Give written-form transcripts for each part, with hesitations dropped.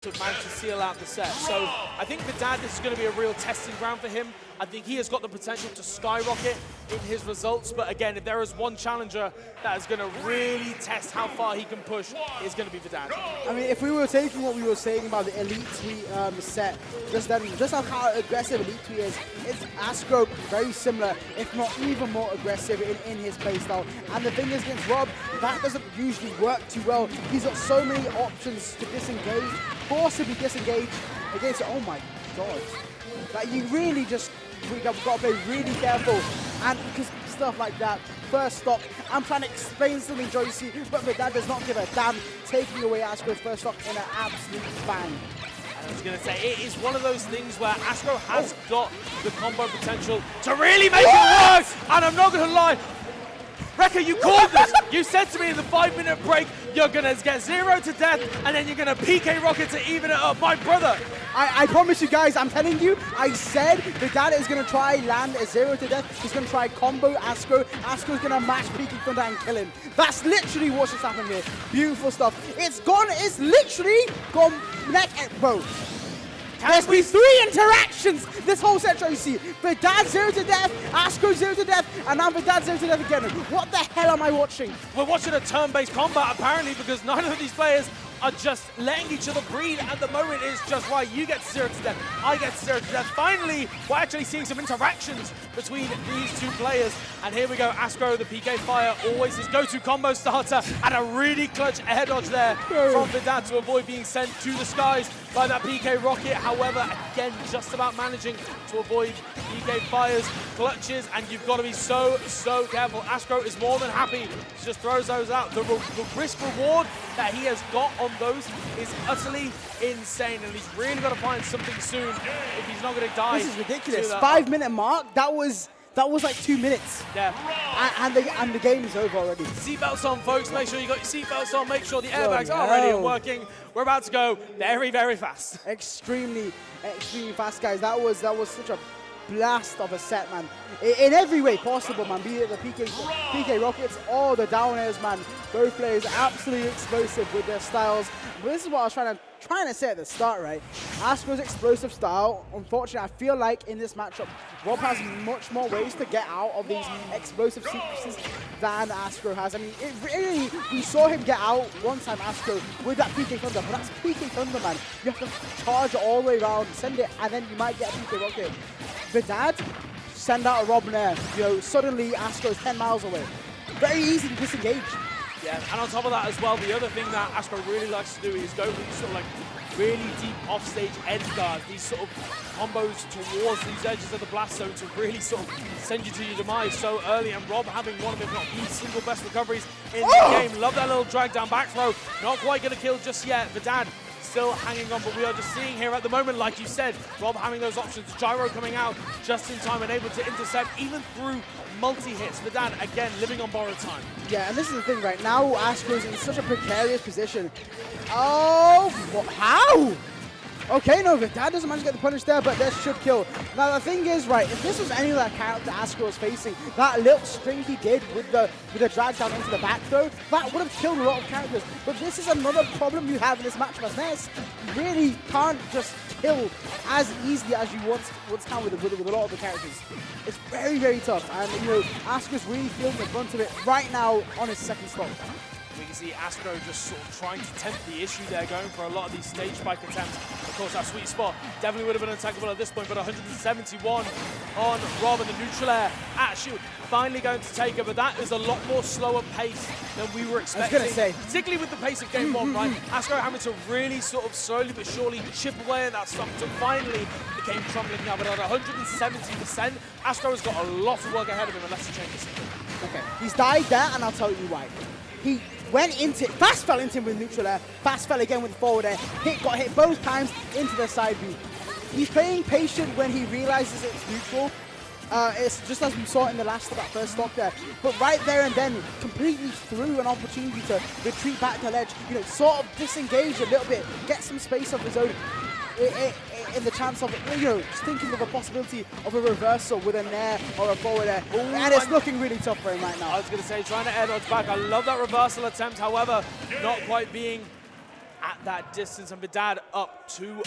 to manage to seal out the set. So I think Vidad, this is going to be a real testing ground for him. I think he has got the potential to skyrocket in his results, but again, if there is one challenger that is going to really test how far he can push, it's going to be Vidad. I mean, if we were taking what we were saying about the Elite Tweet set, just how aggressive Elite Tweet is Ascro very similar, if not even more aggressive in his playstyle. And the thing is, against R.O.B, that doesn't usually work too well. He's got so many options to disengage, forcibly disengage against, oh my god. Like, you really just, we've got to play really careful. And because stuff like that, first stock, I'm trying to explain something, Joycey, but Vidad does not give a damn, taking away Ascro's first stock in an absolute bang. I was going to say, it is one of those things where Ascro has got the combo potential to really make it work, and I'm not going to lie, Rekka, you called this. You said to me in the 5-minute break, you're going to get 0 to death, and then you're going to PK Rocket to even it up. My brother. I promise you guys, I'm telling you, I said Vidad is going to try land a 0 to death. He's going to try combo Ascro. Ascro's going to match Peaking Thunder and kill him. That's literally what's just happened here. Beautiful stuff. It's literally gone neck and bro. There's been 3 interactions this whole set, Joycey. Vidad 0 to death, Ascro 0 to death, and now Vidad 0 to death again. What the hell am I watching? We're watching a turn-based combat, apparently, because neither of these players are just letting each other breathe at the moment. Is just right. You get 0 to death, I get 0 to death. Finally, we're actually seeing some interactions between these two players. And here we go, Ascro, the PK Fire, always his go-to combo starter, and a really clutch air dodge there from Vidad to avoid being sent to the skies by that PK Rocket. However, again, just about managing to avoid PK Fires, clutches, and you've got to be so careful. Ascro is more than happy to just throw those out. The risk reward that he has got on those is utterly insane, and he's really got to find something soon if he's not going to die. This is ridiculous. 5-minute mark. That was like 2 minutes. Yeah. And the game is over already. Seatbelts on, folks. Make sure you got your seatbelts on. Make sure the airbags are ready and working. We're about to go very, very fast. Extremely fast, guys. That was such a blast of a set, man. In every way possible, man. Be it the PK Rockets or the down airs, man. Both players absolutely explosive with their styles. But this is what I was trying to say at the start, right? Ascro's explosive style, unfortunately, I feel like in this matchup, R.O.B has much more ways to get out of these explosive sequences than Ascro has. I mean, it really, we saw him get out one time, Ascro, with that PK Thunder, but that's PK Thunder, man. You have to charge it all the way around, send it, and then you might get a PK Rocket. Vidad, send out a R.O.B there. You know, suddenly Ascro is 10 miles away. Very easy to disengage. Yeah, and on top of that as well, the other thing that Ascro really likes to do is go for these sort of like really deep offstage edge guards, these sort of combos towards these edges of the blast zone to really sort of send you to your demise so early. And R.O.B having one of, if not the single best recoveries in the game. Love that little drag down back throw. Not quite going to kill just yet. Vidad still hanging on, but we are just seeing here at the moment, like you said, R.O.B having those options. Gyro coming out just in time and able to intercept even through multi-hits. Vidad, again, living on borrowed time. Yeah, and this is the thing, right? Now Ascro's in such a precarious position. Oh, how? Okay, no, Vidad doesn't manage to get the punish there, but that should kill. Now, the thing is, right, if this was any other character Ascro was facing, that little string he did with the drag down into the back throw, that would have killed a lot of characters. But this is another problem you have in this match with Ness. You really can't just kill as easily as you once can with a lot of the characters. It's very, very tough, and, you know, Ascro's really feeling the brunt of it right now on his second stop. We can see Ascro just sort of trying to tempt the issue there, going for a lot of these stage spike attempts. Of course, that sweet spot definitely would have been attackable at this point, but 171 on R.O.B and the neutral air. Shoot, finally going to take it, but that is a lot more slower pace than we were expecting. I was going to say. Particularly with the pace of game one, right? Ascro having to really sort of slowly but surely chip away at that stock until finally the game crumbling now. But at 170%, Ascro has got a lot of work ahead of him unless he changes something. Okay, he's died there, and I'll tell you why. He went into it, fast fell into him with neutral air, fast fell again with forward air, got hit both times into the side B. He's playing patient when he realizes it's neutral. It's just as we saw in the last of that first stock there. But right there and then, completely threw an opportunity to retreat back to ledge, you know, sort of disengage a little bit, get some space of his own. In the chance of, you know, just thinking of a possibility of a reversal with a nair or a forward air. Ooh, and it's looking really tough for him right now. I was going to say, trying to air dodge back. I love that reversal attempt, however, not quite being at that distance, and Vidad up 2-0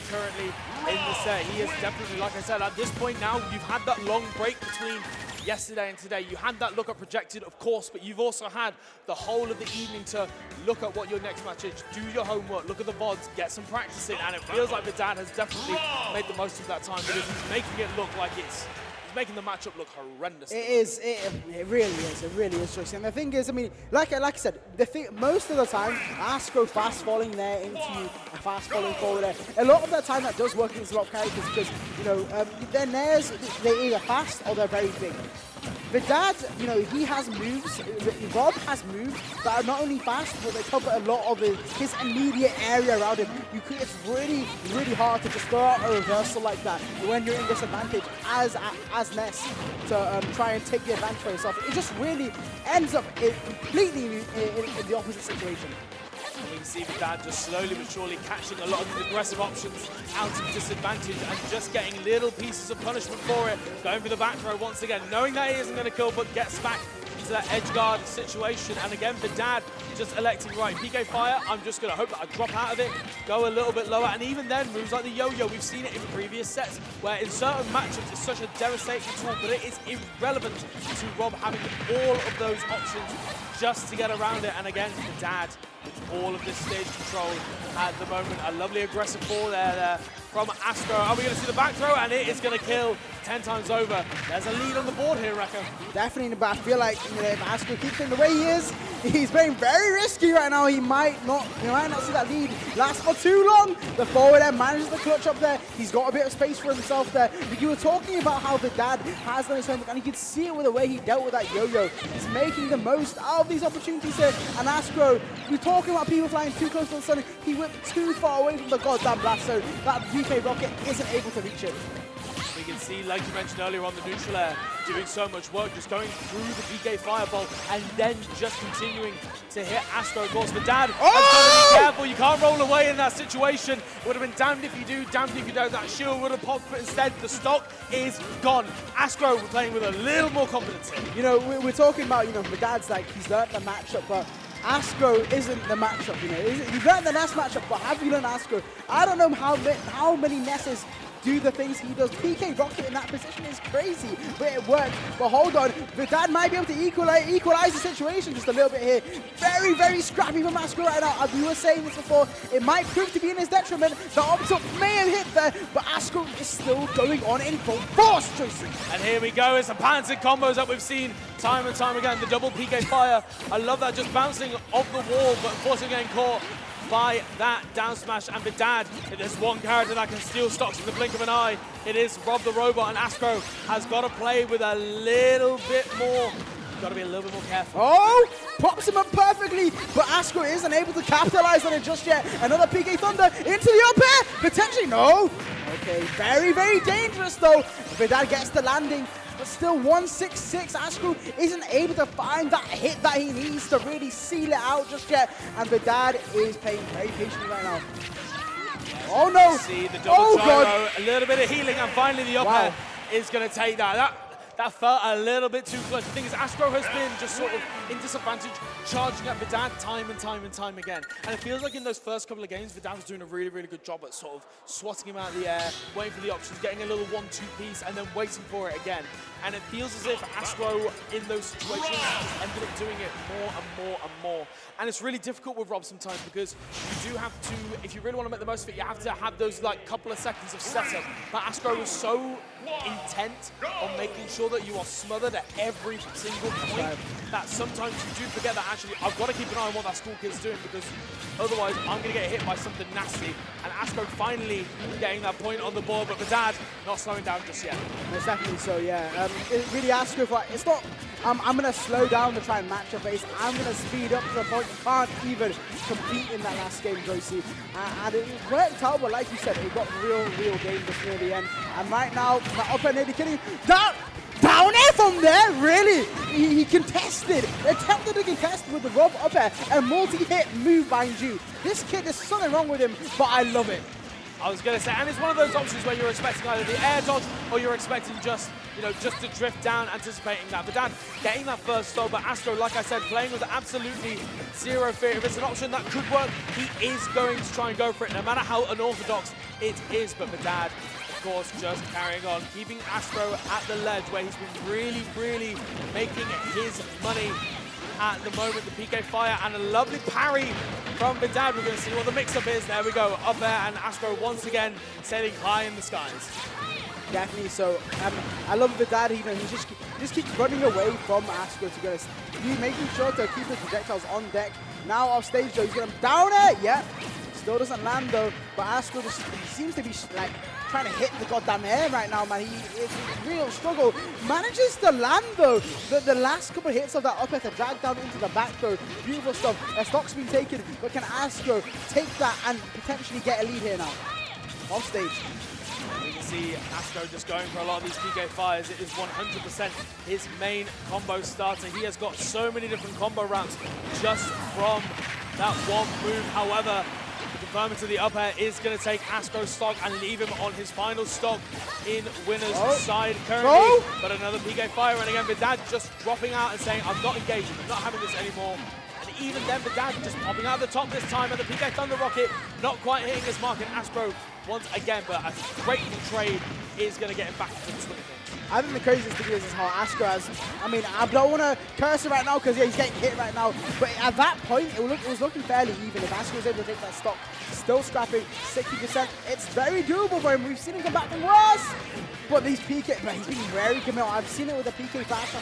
currently in the set. He is definitely, like I said, at this point now, you've had that long break between yesterday and today. You had that look at projected, of course, but you've also had the whole of the evening to look at what your next match is, do your homework, look at the VODs, get some practice in, and it feels like Vidad has definitely made the most of that time because he's making it look like he's making the matchup look horrendous. It really is, Joyce. And the thing is, I mean, like I said, most of the time, Ascro fast falling there into a fast falling forward there. A lot of the time that does work against a lot of characters because, you know, their Ness, they're either fast or they're very big. Vidad, you know, he has moves, R.O.B has moves that are not only fast, but they cover a lot of his immediate area around him. It's really, really hard to just throw out a reversal like that when you're in disadvantage as Ness to try and take the advantage for yourself. It just really ends up completely in the opposite situation. We can see Vidad just slowly but surely catching a lot of the aggressive options out of disadvantage and just getting little pieces of punishment for it. Going for the back throw once again, knowing that he isn't going to kill, but gets back into that edge guard situation. And again, Vidad just electing, right, PK fire, I'm just going to hope that I drop out of it, go a little bit lower, and even then, moves like the yo-yo, we've seen it in previous sets, where in certain matchups it's such a devastating tool, but it is irrelevant to R.O.B having all of those options just to get around it. And again, Vidad with all of this stage control at the moment. A lovely aggressive ball there from Ascro. Are we going to see the back throw? And it is going to kill 10 times over. There's a lead on the board here, Rekka. Definitely, but I feel like, you know, if Ascro keeps it the way he is, he's being very risky right now. He might not see that lead last for too long. The forward there manages the clutch up there. He's got a bit of space for himself there. But you were talking about how Vidad has done his homework, and you can see it with the way he dealt with that yo-yo. He's making the most out of these opportunities here. And Ascro, we're talking about people flying too close to the sun. He went too far away from the goddamn blast, so that PK rocket isn't able to reach it. We can see, like you mentioned earlier on the neutral air, doing so much work, just going through the PK fireball and then just continuing to hit Ascro. Of course, Vidad has got to be careful. You can't roll away in that situation. It would have been damned if you do, damned if you don't. That shield would have popped, but instead the stock is gone. Ascro playing with a little more confidence here. You know, we're talking about, you know, Vidad's like, he's learned the matchup, but Ascro isn't the matchup, you know. You've learned the Ness matchup, but have you learned Ascro? I don't know how many Nesses do the things he does. PK Rocket in that position is crazy, but it worked. But hold on, Vidad might be able to equalize the situation just a little bit here. Very, very scrappy from Ascro right now. We were saying this before, it might prove to be in his detriment. The up-tilt may have hit there, but Ascro is still going on in full force, Tracy. And here we go, it's the balancing combos that we've seen time and time again. The double PK fire, I love that, just bouncing off the wall, but unfortunately getting caught by that down smash. And Vidad, if there's one character that can steal stocks in the blink of an eye, it is R.O.B the robot, and Ascro has got to play with a little bit more. Got to be a little bit more careful. Oh, pops him up perfectly, but Ascro isn't able to capitalize on it just yet. Another PK Thunder into the up air, potentially, no. Okay, very, very dangerous though. Vidad gets the landing, but still 166. Ascro isn't able to find that hit that he needs to really seal it out just yet. And Vidad is playing very patiently right now. Oh no! See the double gyro, a little bit of healing, and finally the up air is going to take that. That felt a little bit too close. The thing is, Ascro has been just sort of in disadvantage, charging at Vidad time and time again. And it feels like in those first couple of games, Vidad was doing a really, really good job at sort of swatting him out of the air, waiting for the options, getting a little 1-2 piece, and then waiting for it again. And it feels as if Ascro in those situations just ended up doing it more and more and more. And it's really difficult with R.O.B sometimes because you do have to, if you really want to make the most of it, you have to have those like couple of seconds of setup. But Ascro was so intent on making sure that you are smothered at every single point that sometimes you do forget that actually I've got to keep an eye on what that school kid's doing because otherwise I'm going to get hit by something nasty. And Ascro finally getting that point on the board, but Vidad not slowing down just yet. Exactly so, yeah. It really Ascro, it's not, I'm going to slow down to try and match your pace. I'm going to speed up to the point you can't even compete in that last game, Joycey. And it worked out, but like you said, it got real dangerous near the end. And right now, that up and nearly killing down air from there, really? He contested, attempted to contest with the R.O.B up air and multi-hit move, mind you. This kid, there's something wrong with him, but I love it. I was going to say, and it's one of those options where you're expecting either the air dodge or you're expecting just, just to drift down, anticipating that. Vidad getting that first stall, but Ascro, like I said, playing with absolutely zero fear. If it's an option that could work, he is going to try and go for it, no matter how unorthodox it is. But Vidad, of course, just carrying on, keeping Ascro at the ledge where he's been really, really making his money at the moment. The PK fire and a lovely parry from Vidad. We're going to see what the mix-up is. There we go, up there, and Ascro once again sailing high in the skies. Definitely so. I love Vidad, he just keeps running away from Ascro, to be honest. He's making sure to keep his projectiles on deck. Now off stage though, he's going to down it, yeah. Still doesn't land though, but Ascro just seems to be like trying to hit the goddamn air right now, man. It's a real struggle. Manages to land though. The last couple of hits of that up air to drag down into the back though. Beautiful stuff. A stock's been taken, but can Ascro take that and potentially get a lead here now? Off stage. You can see Ascro just going for a lot of these PK fires. It is 100% his main combo starter. He has got so many different combo routes just from that one move. However, confirming to the up air is going to take Ascro's stock and leave him on his final stock in winner's side currently. But another PK fire, and again, Vidad just dropping out and saying, I'm not engaging, I'm not having this anymore. And even then, Vidad just popping out the top this time, and the PK Thunder Rocket not quite hitting his mark, and Ascro once again, but a great trade is going to get him back into the swing of things. I think the craziest thing is how Ascro has, I mean, I don't want to curse him right now because he's getting hit right now, but at that point, it was looking fairly even. If Ascro was able to take that stock, still scrapping 60%, it's very doable for him. We've seen him come back from worse, but these PK, but he's been very committal. I've seen it with the PK flash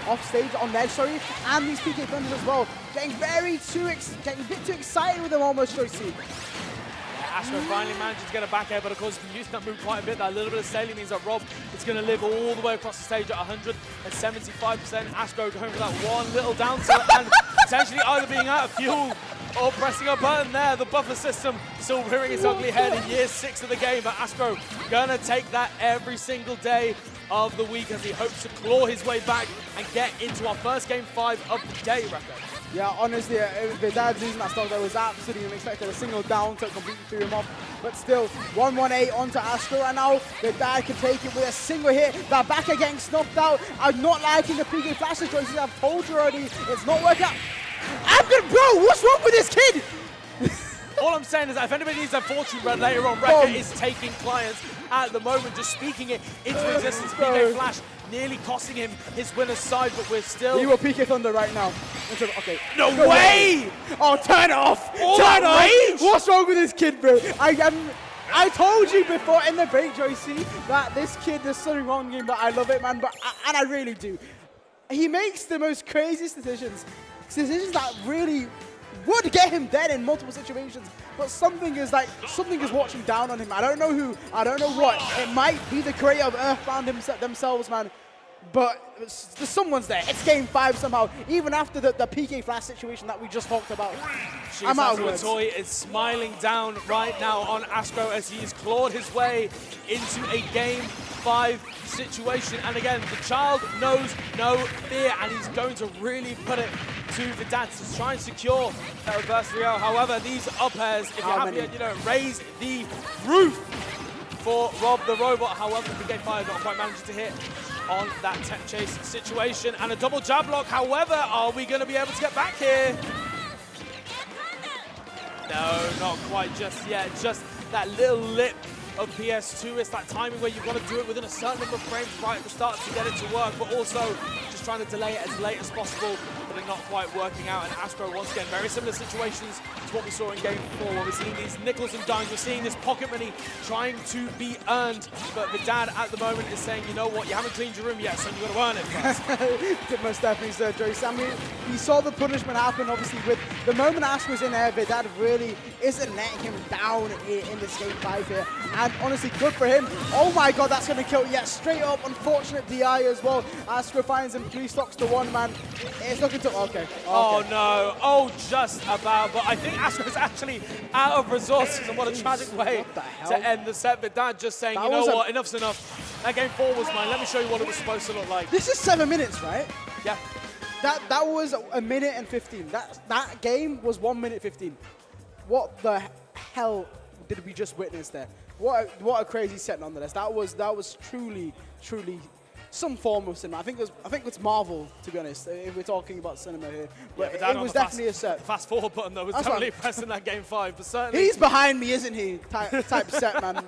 off stage, on ledge, sorry, and these PK thunders as well. Getting getting a bit too excited with them almost, Joycey. Ascro finally manages to get a back air, but of course, he's used that move quite a bit. That little bit of sailing means that R.O.B is going to live all the way across the stage at 175%. Ascro going for that one little down tilt and potentially either being out of fuel or pressing a button there. The buffer system still rearing its ugly head in year 6 of the game, but Ascro going to take that every single day of the week as he hopes to claw his way back and get into our first game 5 of the day record. Yeah, honestly, Vidad losing that stock, that was absolutely unexpected. A single down to completely threw him off. But still, 118 onto Ascro, and now Vidad can take it with a single hit. That back air getting snuffed out. I'm not liking the PK flashes choices. I've told you already, it's not working out. Bro, what's wrong with this kid? All I'm saying is that if anybody needs a fortune run later on, Reka is taking clients at the moment, just speaking it into existence. PK Flash nearly costing him his winner's side, but we're still... He will PK Thunder right now. Okay. No way! Oh, turn it off! Turn it off! What's wrong with this kid, bro? I told you before in the break, Joycey, that this kid, there's something wrong with him, but I love it, man, and I really do. He makes the most craziest decisions that really would get him dead in multiple situations, but something is watching down on him. I don't know who, I don't know what. It might be the creator of Earthbound themselves, man, but someone's there. It's game 5 somehow, even after the PK Flash situation that we just talked about. I'm out of words. Toy is smiling down right now on Ascro as he's clawed his way into a game 5 situation. And again, the child knows no fear, and he's going to really put it to Vidad to try and secure that reverse 3-0. However, these up airs, if you're happy, raise the roof for R.O.B the robot. However, the PK Fire not quite managing to hit on that tech chase situation, and a double jab block. However, are we going to be able to get back here? No, not quite just yet. Just that little lip of PS2. It's that timing where you've got to do it within a certain number of frames right at the start to get it to work, but also just trying to delay it as late as possible, but it not quite working out. And Ascro, once again, very similar situations to what we saw in game 4, where we're seeing these nickels and dimes, we're seeing this pocket money trying to be earned, but Vidad at the moment is saying, you know what, you haven't cleaned your room yet, so you've got to earn it first. Most definitely so, Joyce. I mean, we saw the punishment happen, obviously, with the moment Ascro's in there, Vidad really isn't letting him down in this game 5 here. And honestly, good for him. Oh my god, that's going to kill. Yeah, straight up, unfortunate DI as well. Ascro finds him 3 stocks to 1, man. It's looking to... Okay. Oh no. Oh, just about. But I think Ascro's actually out of resources, and what a tragic way to end the set. Vidad just saying, you know what, enough's enough. That game 4 was mine. Let me show you what it was supposed to look like. This is 7 minutes, right? Yeah. That was 1 minute and 15. That game was 1 minute 15. What the hell did we just witness there? What a crazy set nonetheless. That was truly some form of cinema. I think it's Marvel, to be honest, if we're talking about cinema here. But Vidad it was definitely a set. Fast forward button though was definitely pressing that game 5, but certainly he's behind me, isn't he? Type set, man.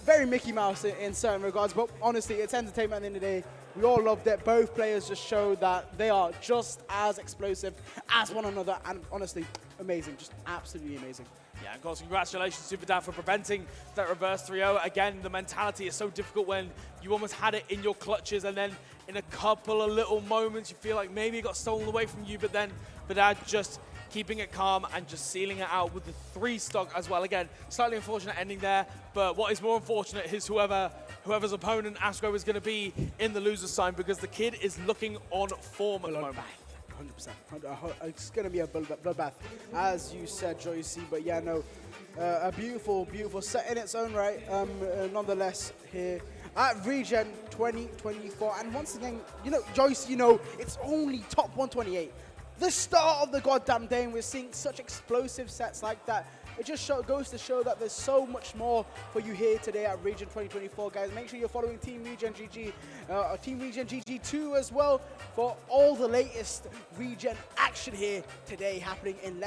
Very Mickey Mouse in certain regards, but honestly, it's entertainment at the end of the day. We all loved it. Both players just showed that they are just as explosive as one another, and honestly, amazing, just absolutely amazing. Yeah, of course, congratulations to Vidad for preventing that reverse 3-0. Again, the mentality is so difficult when you almost had it in your clutches, and then in a couple of little moments, you feel like maybe it got stolen away from you, but then Vidad just keeping it calm and just sealing it out with the 3 stock as well. Again, slightly unfortunate ending there, but what is more unfortunate is whoever's opponent Ascro is going to be in the loser's side, because the kid is looking on form at the moment. 100%. It's going to be a bloodbath, as you said, Joycey. But yeah, no, a beautiful set in its own right. Nonetheless, here at Regen 2024, and once again, you know, Joyce, you know, it's only top 128. The start of the goddamn day, and we're seeing such explosive sets like that. It just goes to show that there's so much more for you here today at Regen 2024, guys. Make sure you're following Team Regen GG, Team Regen GG 2 as well, for all the latest Regen action here today happening in